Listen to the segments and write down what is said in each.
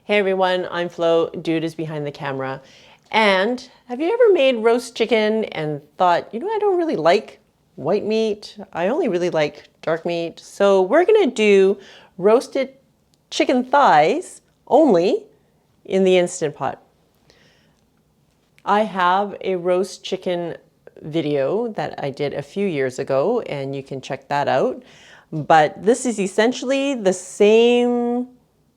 Hey everyone, I'm Flo, Dude is behind the camera. And have you ever made roast chicken and thought, you know, I don't really like white meat. I only really like dark meat. So we're gonna do roasted chicken thighs only in the Instant Pot. I have a roast chicken video that I did a few years ago and you can check that out. But this is essentially the same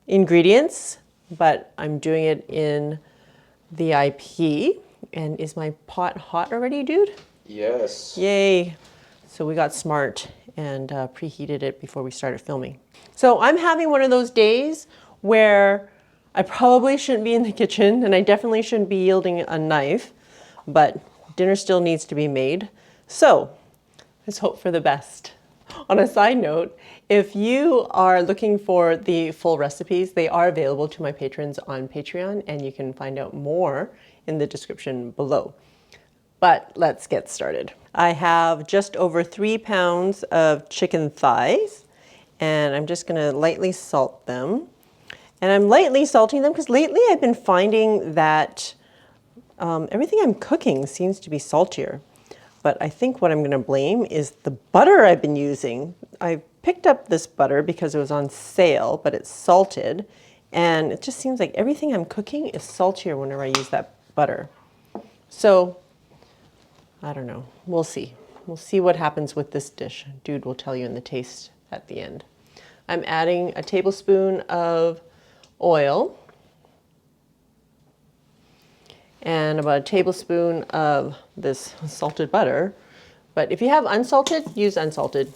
ingredients, but I'm doing it in the IP. And is my pot hot already, dude? Yes. Yay. So we got smart and preheated it before we started filming. So I'm having one of those days where I probably shouldn't be in the kitchen and I definitely shouldn't be wielding a knife, but dinner still needs to be made. So let's hope for the best. On a side note, if you are looking for the full recipes, they are available to my patrons on Patreon, and you can find out more in the description below. But let's get started. I have just over 3 pounds of chicken thighs, and I'm just gonna lightly salt them. And I'm lightly salting them because lately I've been finding that everything I'm cooking seems to be saltier. But I think what I'm going to blame is the butter I've been using. I picked up this butter because it was on sale, but it's salted. And it just seems like everything I'm cooking is saltier whenever I use that butter. So, I don't know. We'll see. We'll see what happens with this dish. Dude will tell you in the taste at the end. I'm adding a tablespoon of oil and about a tablespoon of this salted butter. But if you have unsalted, use unsalted.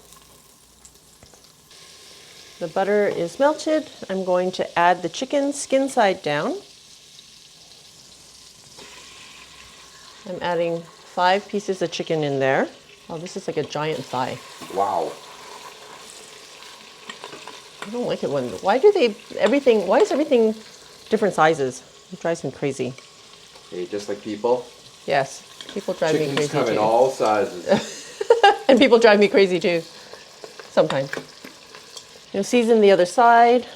The butter is melted. I'm going to add the chicken skin side down. I'm adding 5 pieces of chicken in there. Oh, this is like a giant thigh. Wow. I don't like it when, why is everything different sizes? It drives me crazy. Hey, just like people. Yes, people drive me crazy too. Chickens come in all sizes. And people drive me crazy too, sometimes. You'll season the other side.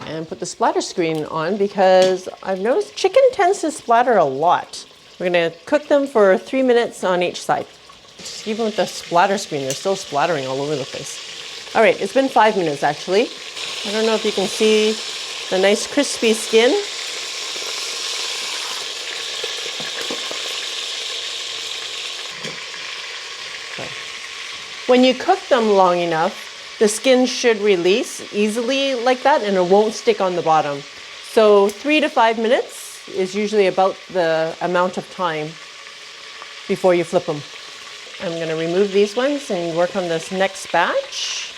And put the splatter screen on because I've noticed chicken tends to splatter a lot. We're gonna cook them for 3 minutes on each side. Even with the splatter screen, they're still splattering all over the place. All right, it's been 5 minutes actually. I don't know if you can see the nice crispy skin. Okay. When you cook them long enough, the skin should release easily like that and it won't stick on the bottom. So 3 to 5 minutes is usually about the amount of time before you flip them. I'm going to remove these ones and work on this next batch.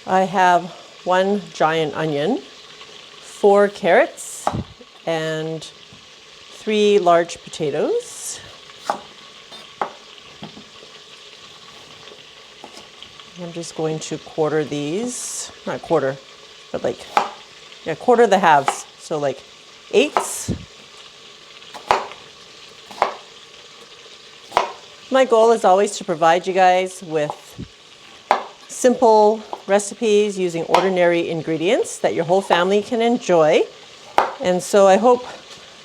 I have 1 giant onion, 4 carrots, and 3 large potatoes. I'm just going to quarter these, not quarter, but quarter the halves, so like 8s. My goal is always to provide you guys with simple recipes using ordinary ingredients that your whole family can enjoy. And so I hope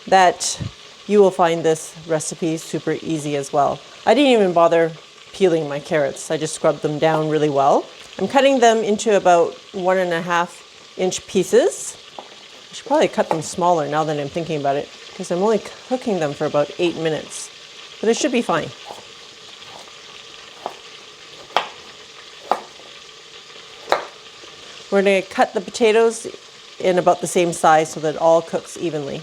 that you will find this recipe super easy as well. I didn't even bother peeling my carrots. I just scrubbed them down really well. I'm cutting them into about 1.5 inch pieces. I should probably cut them smaller now that I'm thinking about it because I'm only cooking them for about 8 minutes, but it should be fine. We're going to cut the potatoes in about the same size so that it all cooks evenly.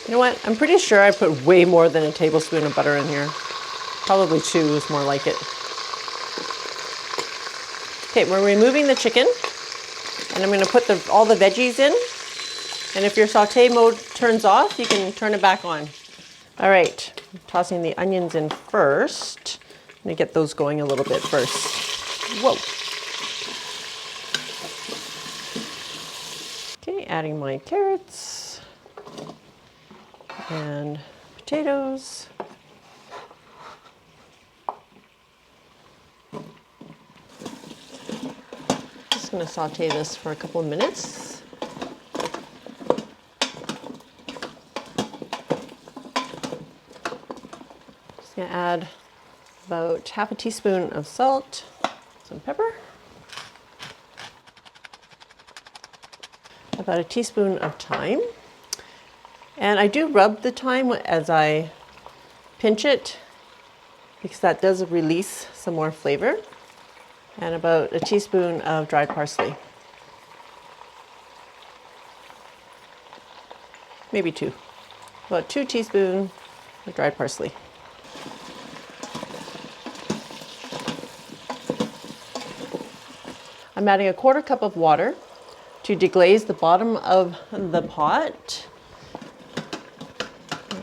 You know what? I'm pretty sure I put way more than a tablespoon of butter in here. Probably 2 is more like it. Okay, we're removing the chicken and I'm going to put all the veggies in. And if your saute mode turns off, you can turn it back on. All right, I'm tossing the onions in first. I'm gonna get those going a little bit first. Whoa. Okay, adding my carrots and potatoes. Just going to saute this for a couple of minutes. Just going to add about half a teaspoon of salt, some pepper, about a teaspoon of thyme. And I do rub the thyme as I pinch it because that does release some more flavor. And about a teaspoon of dried parsley. Maybe 2. About 2 teaspoons of dried parsley. I'm adding a 1/4 cup of water to deglaze the bottom of the pot.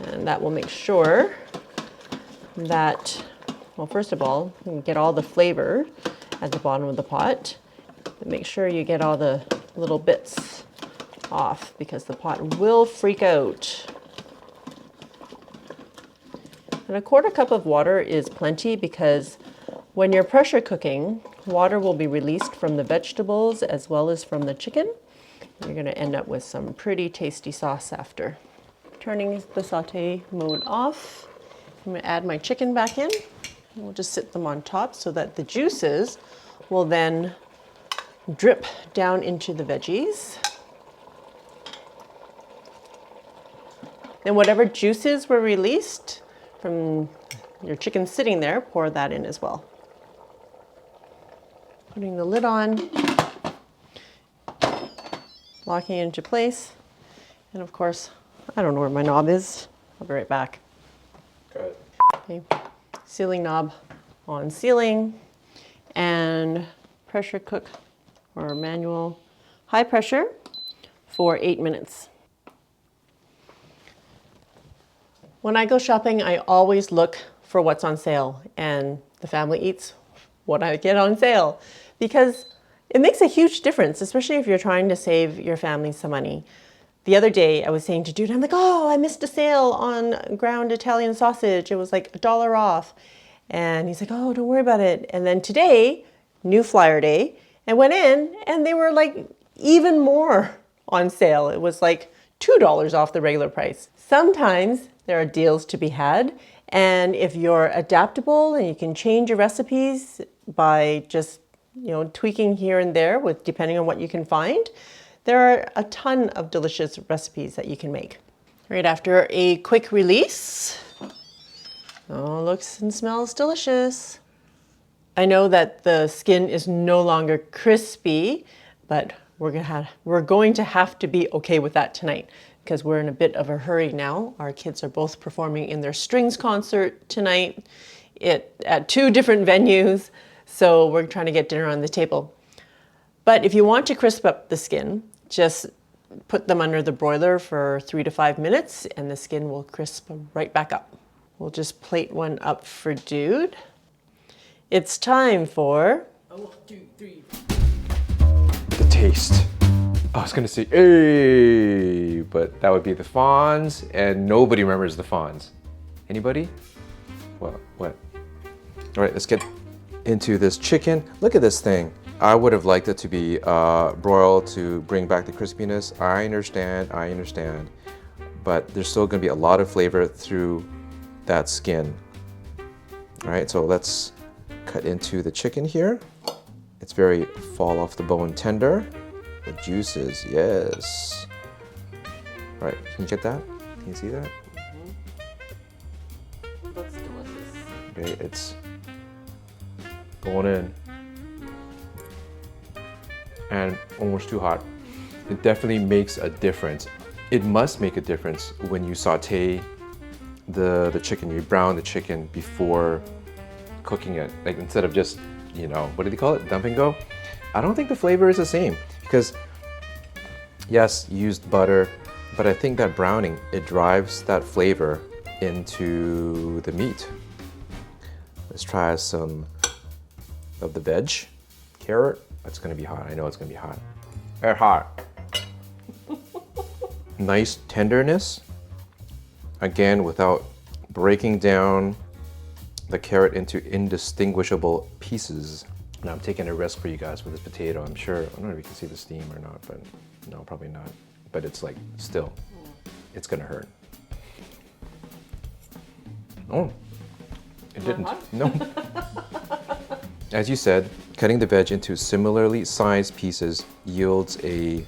And that will make sure that, well, first of all, you get all the flavor at the bottom of the pot. But make sure you get all the little bits off because the pot will freak out. And a 1/4 cup of water is plenty because when you're pressure cooking, water will be released from the vegetables as well as from the chicken. You're going to end up with some pretty tasty sauce after. Turning the saute mode off, I'm going to add my chicken back in. And we'll just sit them on top so that the juices will then drip down into the veggies. Then whatever juices were released from your chicken sitting there, pour that in as well. Putting the lid on, locking it into place. And of course, I don't know where my knob is. I'll be right back. Good. Okay. Sealing knob on sealing and pressure cook or manual high pressure for 8 minutes. When I go shopping, I always look for what's on sale, and the family eats what I get on sale because it makes a huge difference, especially if you're trying to save your family some money. The other day I was saying to Dude, I'm like, oh, I missed a sale on ground Italian sausage. It was like $1 off. And he's like, oh, don't worry about it. And then today, new flyer day, I went in and they were like even more on sale. It was like $2 off the regular price. Sometimes there are deals to be had. And if you're adaptable and you can change your recipes by just, tweaking here and there with depending on what you can find, there are a ton of delicious recipes that you can make. Right after a quick release. Oh, looks and smells delicious. I know that the skin is no longer crispy, but we're going to have to be okay with that tonight because we're in a bit of a hurry now. Our kids are both performing in their strings concert tonight at 2 different venues, so we're trying to get dinner on the table. But if you want to crisp up the skin, just put them under the broiler for 3 to 5 minutes and the skin will crisp right back up. We'll just plate one up for Dude. It's time for 1, 2, 3. The taste. I was gonna say, hey, but that would be the Fonz, and nobody remembers the Fonz. Anybody? What? All right, let's get into this chicken. Look at this thing. I would have liked it to be broiled to bring back the crispiness. I understand. But there's still gonna be a lot of flavor through that skin. All right, so let's cut into the chicken here. It's very fall off the bone tender. The juices, yes. All right, can you get that? Can you see that? Looks delicious. Okay, it's going in. And almost too hot. It definitely makes a difference. It must make a difference when you saute the chicken, you brown the chicken before cooking it. Like instead of just, what do they call it? Dump and go? I don't think the flavor is the same because yes, you used butter, but I think that browning, it drives that flavor into the meat. Let's try some of the veg. Carrot, it's gonna be hot. I know it's gonna be hot. Very hot. nice tenderness, again, without breaking down the carrot into indistinguishable pieces. Now I'm taking a risk for you guys with this potato. I'm sure, I don't know if you can see the steam or not, but no, probably not. But it's like, still, it's gonna hurt. Oh, it didn't, no. As you said, cutting the veg into similarly sized pieces yields a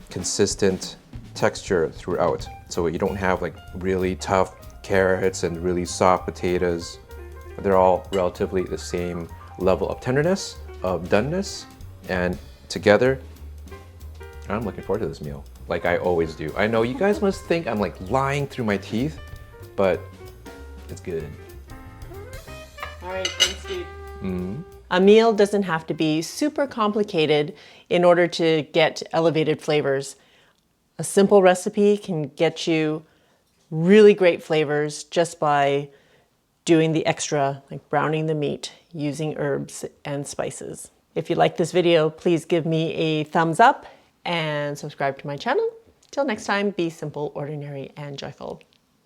consistent texture throughout. So you don't have like really tough carrots and really soft potatoes. They're all relatively the same level of tenderness, of doneness, and together, I'm looking forward to this meal, like I always do. I know you guys must think I'm like lying through my teeth, but it's good. All right, thanks, dude. A meal doesn't have to be super complicated in order to get elevated flavors. A simple recipe can get you really great flavors just by doing the extra, like browning the meat, using herbs and spices. If you like this video, please give me a thumbs up and subscribe to my channel. Till next time, be simple, ordinary, and joyful.